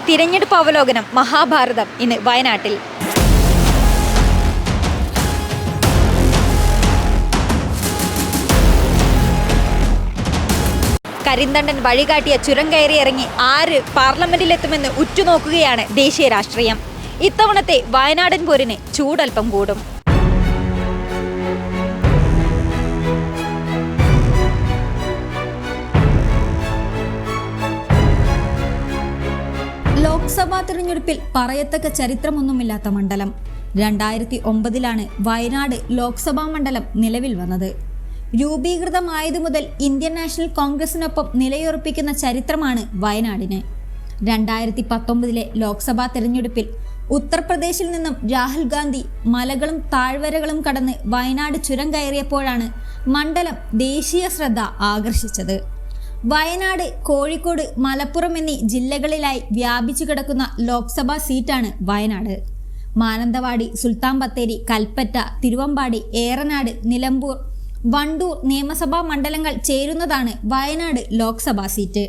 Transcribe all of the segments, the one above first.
തിരഞ്ഞെടുപ്പ് അവലോകനം മഹാഭാരതം ഇന്ന് വയനാട്ടിൽ. കരിന്തണ്ടൻ വഴികാട്ടിയ ചുരം കയറി ഇറങ്ങി ആര് പാർലമെന്റിലെത്തുമെന്ന് ഉറ്റുനോക്കുകയാണ് ദേശീയ രാഷ്ട്രീയം. ഇത്തവണത്തെ വയനാടൻ പോരിന് ചൂടൽപ്പം കൂടും. ലോക്സഭാ തിരഞ്ഞെടുപ്പിൽ പറയത്തക്ക ചരിത്രമൊന്നുമില്ലാത്ത മണ്ഡലം. 2009 വയനാട് ലോക്സഭാ മണ്ഡലം നിലവിൽ വന്നത്. രൂപീകൃതമായതു മുതൽ ഇന്ത്യൻ നാഷണൽ കോൺഗ്രസിനൊപ്പം നിലയുറപ്പിക്കുന്ന ചരിത്രമാണ് വയനാടിന്. 2019 ലോക്സഭാ തിരഞ്ഞെടുപ്പിൽ ഉത്തർപ്രദേശിൽ നിന്നും രാഹുൽ ഗാന്ധി മലകളും താഴ്വരകളും കടന്ന് വയനാട് ചുരം കയറിയപ്പോഴാണ് മണ്ഡലം ദേശീയ ശ്രദ്ധ ആകർഷിച്ചത്. വയനാട്, കോഴിക്കോട്, മലപ്പുറം എന്നീ ജില്ലകളിലായി വ്യാപിച്ചു കിടക്കുന്ന ലോക്സഭാ സീറ്റാണ് വയനാട്. മാനന്തവാടി, സുൽത്താൻ ബത്തേരി, കൽപ്പറ്റ, തിരുവമ്പാടി, ഏറനാട്, നിലമ്പൂർ, വണ്ടൂർ നിയമസഭാ മണ്ഡലങ്ങൾ ചേരുന്നതാണ് വയനാട് ലോക്സഭാ സീറ്റ്.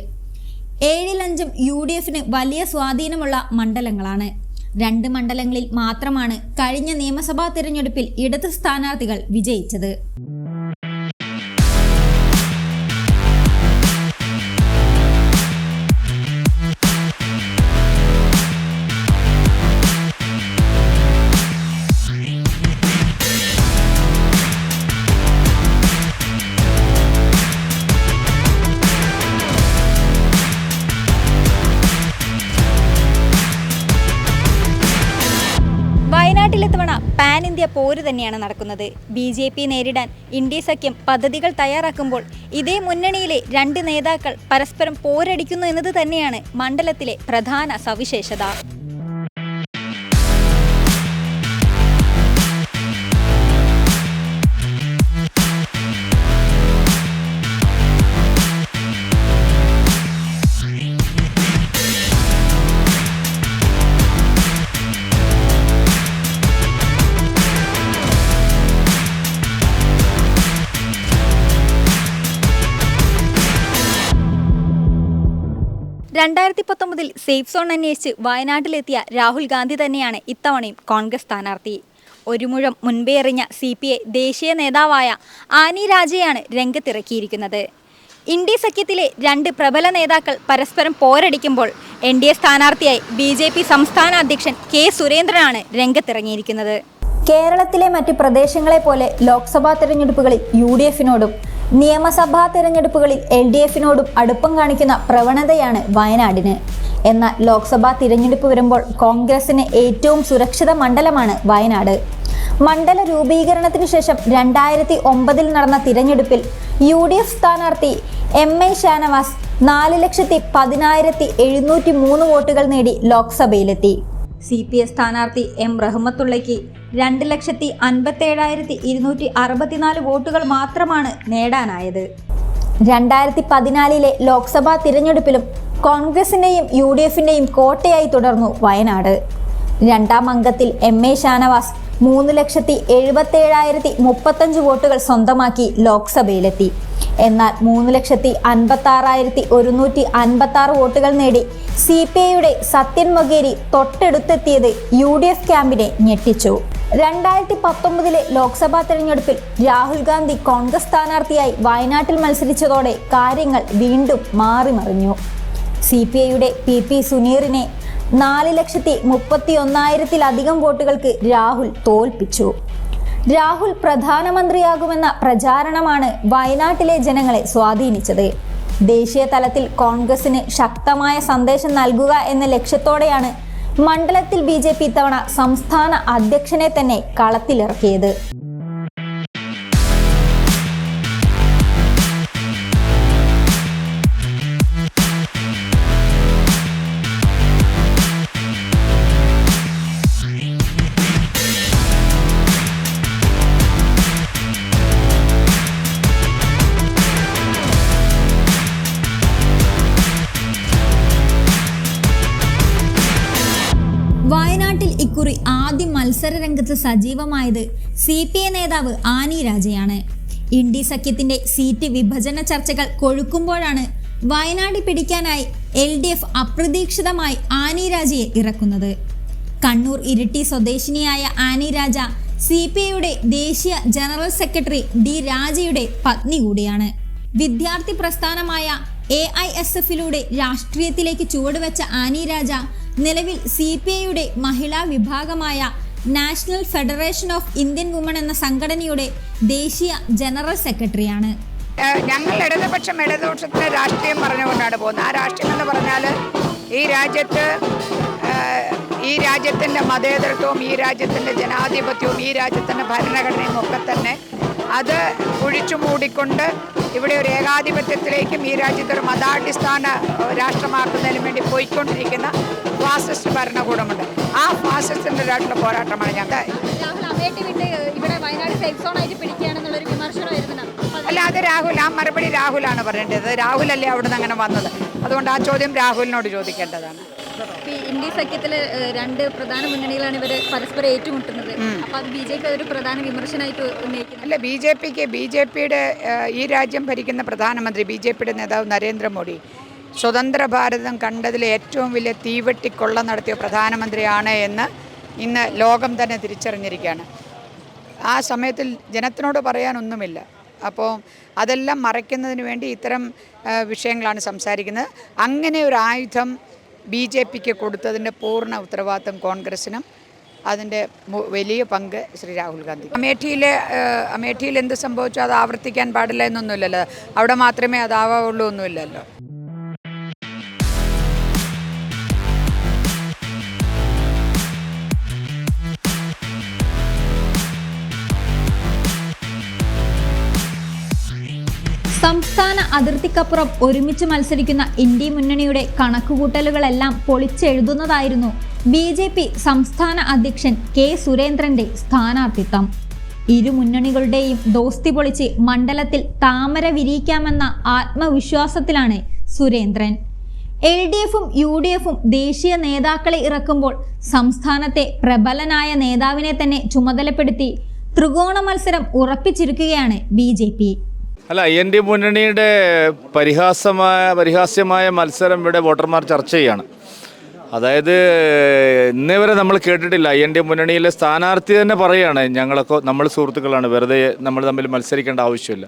7-5 UDFന് വലിയ സ്വാധീനമുള്ള മണ്ഡലങ്ങളാണ്. 2 മണ്ഡലങ്ങളിൽ മാത്രമാണ് കഴിഞ്ഞ നിയമസഭാ തിരഞ്ഞെടുപ്പിൽ ഇടത് സ്ഥാനാർത്ഥികൾ വിജയിച്ചത്. വയനാട്ടിലെത്തവണ പാൻ ഇന്ത്യ പോര് തന്നെയാണ് നടക്കുന്നത്. BJP നേരിടാൻ ഇന്ത്യ സഖ്യം പദ്ധതികൾ തയ്യാറാക്കുമ്പോൾ ഇതേ മുന്നണിയിലെ 2 നേതാക്കൾ പരസ്പരം പോരടിക്കുന്നു എന്നത് തന്നെയാണ് മണ്ഡലത്തിലെ പ്രധാന സവിശേഷത. ൽ സേഫ് സോൺ അന്വേഷിച്ച് വയനാട്ടിലെത്തിയ രാഹുൽ ഗാന്ധി തന്നെയാണ് ഇത്തവണയും കോൺഗ്രസ് സ്ഥാനാർത്ഥി. ഒരു മുഴം മുൻപേ എറിഞ്ഞ CPI ദേശീയ നേതാവായ ആനി രാജയാണ് രംഗത്തിറക്കിയിരിക്കുന്നത്. ഇന്ത്യ സഖ്യത്തിലെ 2 പ്രബല നേതാക്കൾ പരസ്പരം പോരടിക്കുമ്പോൾ NDA സ്ഥാനാർത്ഥിയായി BJP സംസ്ഥാന അധ്യക്ഷൻ K. സുരേന്ദ്രനാണ് രംഗത്തിറങ്ങിയിരിക്കുന്നത്. കേരളത്തിലെ മറ്റ് പ്രദേശങ്ങളെ പോലെ ലോക്സഭാ തിരഞ്ഞെടുപ്പുകളിൽ UDFനോടും നിയമസഭാ തിരഞ്ഞെടുപ്പുകളിൽ LDFനോടും അടുപ്പം കാണിക്കുന്ന പ്രവണതയാണ് വയനാടിന്. എന്നാൽ ലോക്സഭാ തിരഞ്ഞെടുപ്പ് വരുമ്പോൾ കോൺഗ്രസിന് ഏറ്റവും സുരക്ഷിത മണ്ഡലമാണ് വയനാട്. മണ്ഡല രൂപീകരണത്തിനു ശേഷം 2009 നടന്ന തിരഞ്ഞെടുപ്പിൽ UDF സ്ഥാനാർത്ഥി MI ഷാനവാസ് 4,10,703 വോട്ടുകൾ നേടി ലോക്സഭയിലെത്തി. CPI സ്ഥാനാർത്ഥി M. റഹ്മത്തുള്ളയ്ക്ക് 2,57,264 വോട്ടുകൾ മാത്രമാണ് നേടാനായത്. 2014 ലോക്സഭാ തിരഞ്ഞെടുപ്പിലും കോൺഗ്രസിന്റെയും UDFന്റെയും കോട്ടയായി തുടർന്നു വയനാട്. 2ാം അംഗത്തിൽ MI ഷാനവാസ് 3,77,035 വോട്ടുകൾ സ്വന്തമാക്കി ലോക്സഭയിലെത്തി. എന്നാൽ 3,56,156 വോട്ടുകൾ നേടി CPIയുടെ സത്യൻ മൊകേരി തൊട്ടടുത്തെത്തിയത് UDF ക്യാമ്പിനെ ഞെട്ടിച്ചു. 2019 ലോക്സഭാ തെരഞ്ഞെടുപ്പിൽ രാഹുൽ ഗാന്ധി കോൺഗ്രസ് സ്ഥാനാർത്ഥിയായി വയനാട്ടിൽ മത്സരിച്ചതോടെ കാര്യങ്ങൾ വീണ്ടും മാറിമറിഞ്ഞു. CPIയുടെ PP സുനീറിനെ 4,31,000 വോട്ടുകൾക്ക് രാഹുൽ തോൽപ്പിച്ചു. രാഹുൽ പ്രധാനമന്ത്രിയാകുമെന്ന പ്രചാരണമാണ് വയനാട്ടിലെ ജനങ്ങളെ സ്വാധീനിച്ചത്. ദേശീയ തലത്തിൽ കോൺഗ്രസിന് ശക്തമായ സന്ദേശം നൽകുക എന്ന ലക്ഷ്യത്തോടെയാണ് മണ്ഡലത്തിൽ BJP ഇത്തവണ സംസ്ഥാന അധ്യക്ഷനെ തന്നെ കളത്തിലിറക്കിയത്. വയനാട്ടിൽ ഇക്കുറി ആദ്യം മത്സര രംഗത്ത് സജീവമായത് CPI നേതാവ് ആനി രാജയാണ്. ഇന്ത്യ സഖ്യത്തിന്റെ സീറ്റ് വിഭജന ചർച്ചകൾ കൊഴുക്കുമ്പോഴാണ് വയനാട് പിടിക്കാനായി LDF അപ്രതീക്ഷിതമായി ആനി രാജയെ ഇറക്കുന്നത്. കണ്ണൂർ ഇരിട്ടി സ്വദേശിനിയായ ആനി രാജ CPIയുടെ ദേശീയ ജനറൽ സെക്രട്ടറി D രാജയുടെ പത്നി കൂടിയാണ്. വിദ്യാർത്ഥി പ്രസ്ഥാനമായ AISFലൂടെ രാഷ്ട്രീയത്തിലേക്ക് ചുവടുവെച്ച ആനി രാജ നിലവിൽ CPIയുടെ മഹിളാ വിഭാഗമായ national federation of Indian woman എന്ന സംഘടനയുടെ ദേശീയ ജനറൽ സെക്രട്ടറിയാണ്. ഞങ്ങൾ ഇടതുപക്ഷത്തിന്റെ രാഷ്ട്രീയം പറഞ്ഞുകൊണ്ടാണ് പോകുന്നത്. ആ രാഷ്ട്രീയം എന്ന് പറഞ്ഞാൽ ഈ രാജ്യത്തിൻ്റെ മതേതരത്വവും ഈ രാജ്യത്തിൻ്റെ ജനാധിപത്യവും ഈ രാജ്യത്തിൻ്റെ ഭരണഘടനയും ഒക്കെ തന്നെ അത് കുഴിച്ചു മൂടിക്കൊണ്ട് ഇവിടെ ഒരു ഏകാധിപത്യത്തിലേക്കും ഈ രാജ്യത്തൊരു മതാടിസ്ഥാന രാഷ്ട്രമാക്കുന്നതിനും വേണ്ടി പോയിക്കൊണ്ടിരിക്കുന്ന ഫാസിസ്റ്റ് ഭരണകൂടമുണ്ട്. ആ ഫാസിസ്റ്റിൻ്റെതായിട്ടുള്ള പോരാട്ടമാണ് ഞങ്ങൾ. അല്ല, അത് രാഹുൽ, ആ മറുപടി രാഹുലാണ് പറയേണ്ടത്. രാഹുലല്ലേ അവിടെ നിന്ന് അങ്ങനെ വന്നത്. അതുകൊണ്ട് ആ ചോദ്യം രാഹുലിനോട് ചോദിക്കേണ്ടതാണ്. ഇന്ത്യ സഖ്യത്തിലെ രണ്ട് പ്രധാന മുന്നണികളാണ് ഇവർ പരസ്പരം ഏറ്റുമുട്ടുന്നത്. അപ്പോൾ അത് BJP ഒരു പ്രധാന വിമർശനമായിട്ട് ഉന്നയിക്കുന്നു. അല്ല, BJPയുടെ ഈ രാജ്യം ഭരിക്കുന്ന പ്രധാനമന്ത്രി, BJPയുടെ നേതാവ് നരേന്ദ്രമോദി സ്വതന്ത്ര ഭാരതം കണ്ടതിൽ ഏറ്റവും വലിയ തീവെട്ടിക്കൊള്ള നടത്തിയ പ്രധാനമന്ത്രിയാണ് എന്ന് ഇന്ന് ലോകം തന്നെ തിരിച്ചറിഞ്ഞിരിക്കുകയാണ്. ആ സമയത്തിൽ ജനത്തിനോട് പറയാനൊന്നുമില്ല. അപ്പോൾ അതെല്ലാം മറയ്ക്കുന്നതിന് വേണ്ടി ഇത്തരം വിഷയങ്ങളാണ് സംസാരിക്കുന്നത്. അങ്ങനെ ഒരു ആയുധം BJPക്ക് കൊടുത്തതിൻ്റെ പൂർണ്ണ ഉത്തരവാദിത്വം കോൺഗ്രസിനും അതിൻ്റെ വലിയ പങ്ക് ശ്രീ രാഹുൽ ഗാന്ധി. അമേഠിയിൽ എന്ത് സംഭവിച്ചോ അത് ആവർത്തിക്കാൻ പാടില്ല എന്നൊന്നുമില്ലല്ലോ. അവിടെ മാത്രമേ അതാവുള്ളൂ ഒന്നുമില്ലല്ലോ. സംസ്ഥാന അതിർത്തിക്കപ്പുറം ഒരുമിച്ച് മത്സരിക്കുന്ന ഇന്ത്യ മുന്നണിയുടെ കണക്കുകൂട്ടലുകളെല്ലാം പൊളിച്ചെഴുതുന്നതായിരുന്നു BJP സംസ്ഥാന അധ്യക്ഷൻ K സുരേന്ദ്രന്റെ സ്ഥാനാർത്ഥിത്വം. ഇരു മുന്നണികളുടെയും ദോസ്തി പൊളിച്ച് മണ്ഡലത്തിൽ താമര വിരിയിക്കാമെന്ന ആത്മവിശ്വാസത്തിലാണ് സുരേന്ദ്രൻ. LDFും UDFും ദേശീയ നേതാക്കളെ ഇറക്കുമ്പോൾ സംസ്ഥാനത്തെ പ്രബലനായ നേതാവിനെ തന്നെ ചുമതലപ്പെടുത്തി ത്രികോണ മത്സരം ഉറപ്പിച്ചിരിക്കുകയാണ് BJP. അല്ല, IND മുന്നണിയുടെ പരിഹാസ്യമായ മത്സരം ഇവിടെ വോട്ടർമാർ ചർച്ച ചെയ്യാണ്. അതായത് ഇന്നേ വരെ നമ്മൾ കേട്ടിട്ടില്ല. IND മുന്നണിയിലെ സ്ഥാനാർത്ഥി തന്നെ പറയുകയാണ്, നമ്മൾ സുഹൃത്തുക്കളാണ്, വെറുതെ നമ്മൾ തമ്മിൽ മത്സരിക്കേണ്ട ആവശ്യമില്ല.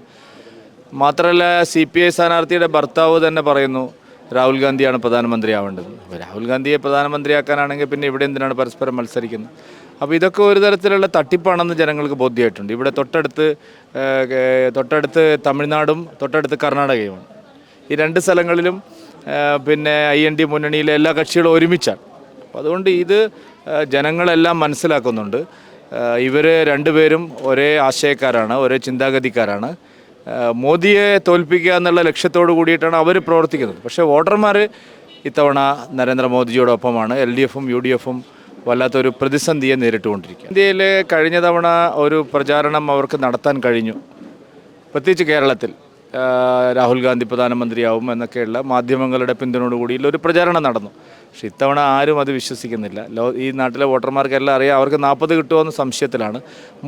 മാത്രമല്ല, CPI സ്ഥാനാർത്ഥിയുടെ ഭർത്താവ് തന്നെ പറയുന്നു രാഹുൽ ഗാന്ധിയാണ് പ്രധാനമന്ത്രിയാവേണ്ടത്. അപ്പോൾ രാഹുൽ ഗാന്ധിയെ പ്രധാനമന്ത്രിയാക്കാനാണെങ്കിൽ പിന്നെ ഇവിടെ എന്തിനാണ് പരസ്പരം മത്സരിക്കുന്നത്? അപ്പോൾ ഇതൊക്കെ ഒരു തരത്തിലുള്ള തട്ടിപ്പാണെന്ന് ജനങ്ങൾക്ക് ബോധ്യമായിട്ടുണ്ട്. ഇവിടെ തൊട്ടടുത്ത് തമിഴ്നാടും തൊട്ടടുത്ത് കർണാടകയുമാണ്. ഈ രണ്ട് സ്ഥലങ്ങളിലും പിന്നെ IND മുന്നണിയിലെ എല്ലാ കക്ഷികളും ഒരുമിച്ചാണ്. അപ്പോൾ അതുകൊണ്ട് ഇത് ജനങ്ങളെല്ലാം മനസ്സിലാക്കുന്നുണ്ട്. ഇവർ രണ്ടുപേരും ഒരേ ആശയക്കാരാണ്, ഒരേ ചിന്താഗതിക്കാരാണ്. മോദിയെ തോൽപ്പിക്കുക എന്നുള്ള ലക്ഷ്യത്തോടു കൂടിയിട്ടാണ് അവർ പ്രവർത്തിക്കുന്നത്. പക്ഷേ വോട്ടർമാർ ഇത്തവണ നരേന്ദ്രമോദിയോടൊപ്പമാണ്. LDFും UDFും വല്ലാത്തൊരു പ്രതിസന്ധിയെ നേരിട്ടുകൊണ്ടിരിക്കുക. ഇന്ത്യയിൽ കഴിഞ്ഞ തവണ ഒരു പ്രചാരണം അവർക്ക് നടത്താൻ കഴിഞ്ഞു. പ്രത്യേകിച്ച് കേരളത്തിൽ രാഹുൽ ഗാന്ധി പ്രധാനമന്ത്രിയാവും എന്നൊക്കെയുള്ള മാധ്യമങ്ങളുടെ പിന്തുണയോടുകൂടിയുള്ള ഒരു പ്രചാരണം നടന്നു. പക്ഷെ ഇത്തവണ ആരും അത് വിശ്വസിക്കുന്നില്ല. ഈ നാട്ടിലെ വോട്ടർമാർക്കെല്ലാം അറിയാം, അവർക്ക് 40 കിട്ടുമോ എന്ന സംശയത്തിലാണ്.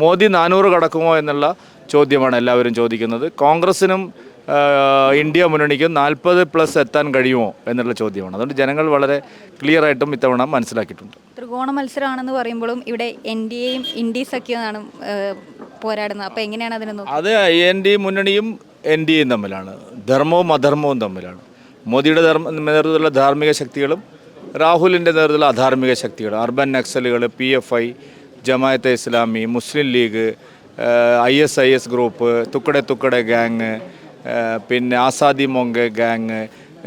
മോദി 400 കടക്കുമോ എന്നുള്ള ചോദ്യമാണ് എല്ലാവരും ചോദിക്കുന്നത്. കോൺഗ്രസിനും ഇന്ത്യ മുന്നണിക്കും 40+ എത്താൻ കഴിയുമോ എന്നുള്ള ചോദ്യമാണ്. അതുകൊണ്ട് ജനങ്ങൾ വളരെ ക്ലിയർ ആയിട്ടും ഇത്തവണ മനസ്സിലാക്കിയിട്ടുണ്ട്. ത്രികോണ മത്സരമാണെന്ന് പറയുമ്പോഴും ഇവിടെ NDAയും ഇന്ത്യ സഖ്യമാണ് പോരാടുന്നത്. അപ്പോൾ എങ്ങനെയാണ് അതിനെ നോക്കുന്നത്? അത് IND മുന്നണിയും NDAയും തമ്മിലാണ്, ധർമ്മവും അധർമ്മവും തമ്മിലാണ്. മോദിയുടെ നേതൃത്വത്തിലുള്ള ധാർമ്മിക ശക്തികളും രാഹുലിൻ്റെ നേതൃത്വത്തിലുള്ള അധാർമിക ശക്തികൾ, അർബൻ നക്സലുകൾ, PFI, ജമാഅത്തെ ഇസ്ലാമി, മുസ്ലിം ലീഗ്, ISIS ഗ്രൂപ്പ്, തുക്കടെ ഗാങ്, പിന്നെ ആസാദി മോംഗെ ഗാങ്,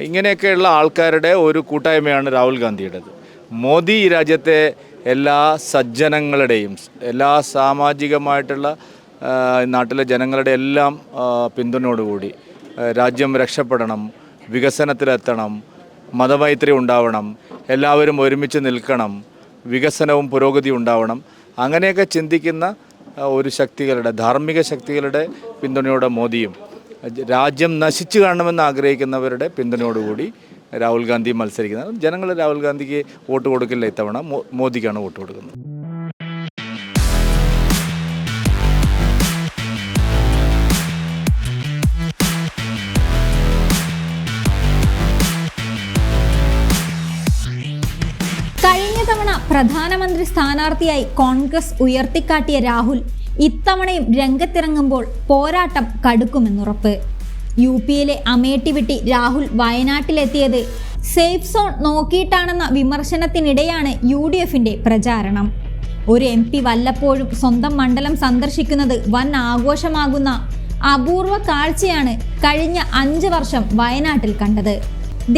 ഇങ്ങനെയൊക്കെയുള്ള ആൾക്കാരുടെ ഒരു കൂട്ടായ്മയാണ് രാഹുൽ ഗാന്ധിയുടേത്. മോദി ഈ രാജ്യത്തെ എല്ലാ സജ്ജനങ്ങളുടെയും എല്ലാ സാമാജികമായിട്ടുള്ള നാട്ടിലെ ജനങ്ങളുടെ എല്ലാം പിന്തുണയോടുകൂടി രാജ്യം രക്ഷപ്പെടണം, വികസനത്തിലെത്തണം, മതമൈത്രി ഉണ്ടാവണം, എല്ലാവരും ഒരുമിച്ച് നിൽക്കണം, വികസനവും പുരോഗതി ഉണ്ടാവണം, അങ്ങനെയൊക്കെ ചിന്തിക്കുന്ന ഒരു ശക്തികളുടെ, ധാർമ്മിക ശക്തികളുടെ പിന്തുണയോടെ മോദിയും രാജ്യം നശിച്ചു കാണണമെന്ന് ആഗ്രഹിക്കുന്നവരുടെ പിന്തുണയോടുകൂടി രാഹുൽ ഗാന്ധി മത്സരിക്കുന്നത്. ജനങ്ങൾ രാഹുൽ ഗാന്ധിക്ക് വോട്ട് കൊടുക്കില്ല, ഇത്തവണ മോദിക്കാണ് വോട്ട് കൊടുക്കുന്നത്. പ്രധാനമന്ത്രി സ്ഥാനാർത്ഥിയായി കോൺഗ്രസ് ഉയർത്തിക്കാട്ടിയ രാഹുൽ ഇത്തവണയും രംഗത്തിറങ്ങുമ്പോൾ പോരാട്ടം കടുക്കുമെന്നുറപ്പ്. UP-യിലെ അമേഠി വിട്ട് രാഹുൽ വയനാട്ടിലെത്തിയത് സേഫ് സോൺ നോക്കിയിട്ടാണെന്ന വിമർശനത്തിനിടെയാണ് UDF-ന്റെ പ്രചാരണം. ഒരു MP വല്ലപ്പോഴും സ്വന്തം മണ്ഡലം സന്ദർശിക്കുന്നത് വൻ ആഘോഷമാകുന്ന അപൂർവ കാഴ്ചയാണ് കഴിഞ്ഞ 5 വർഷം വയനാട്ടിൽ കണ്ടത്.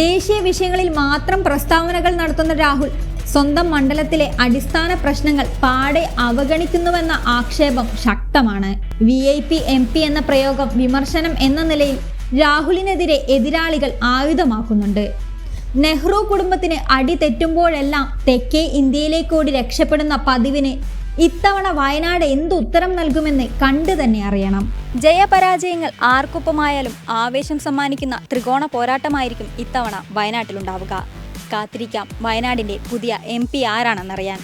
ദേശീയ വിഷയങ്ങളിൽ മാത്രം പ്രസ്താവനകൾ നടത്തുന്ന രാഹുൽ സ്വന്തം മണ്ഡലത്തിലെ അടിസ്ഥാന പ്രശ്നങ്ങൾ പാടെ അവഗണിക്കുന്നുവെന്ന ആക്ഷേപം ശക്തമാണ്. VIP MP എന്ന പ്രയോഗം വിമർശനം എന്ന നിലയിൽ രാഹുലിനെതിരെ എതിരാളികൾ ആയുധമാക്കുന്നുണ്ട്. നെഹ്റു കുടുംബത്തിന് അടി തെറ്റുമ്പോഴെല്ലാം തെക്കേ ഇന്ത്യയിലേക്കോടി രക്ഷപ്പെടുന്ന പതിവിന് ഇത്തവണ വയനാട് എന്തുത്തരം നൽകുമെന്ന് കണ്ടു തന്നെ അറിയണം. ജയപരാജയങ്ങൾ ആർക്കൊപ്പമായാലും ആവേശം സമ്മാനിക്കുന്ന ത്രികോണ പോരാട്ടമായിരിക്കും ഇത്തവണ വയനാട്ടിലുണ്ടാവുക. കാത്തിരിക്കാം വയനാടിൻ്റെ പുതിയ MP ആരാണെന്നറിയാൻ.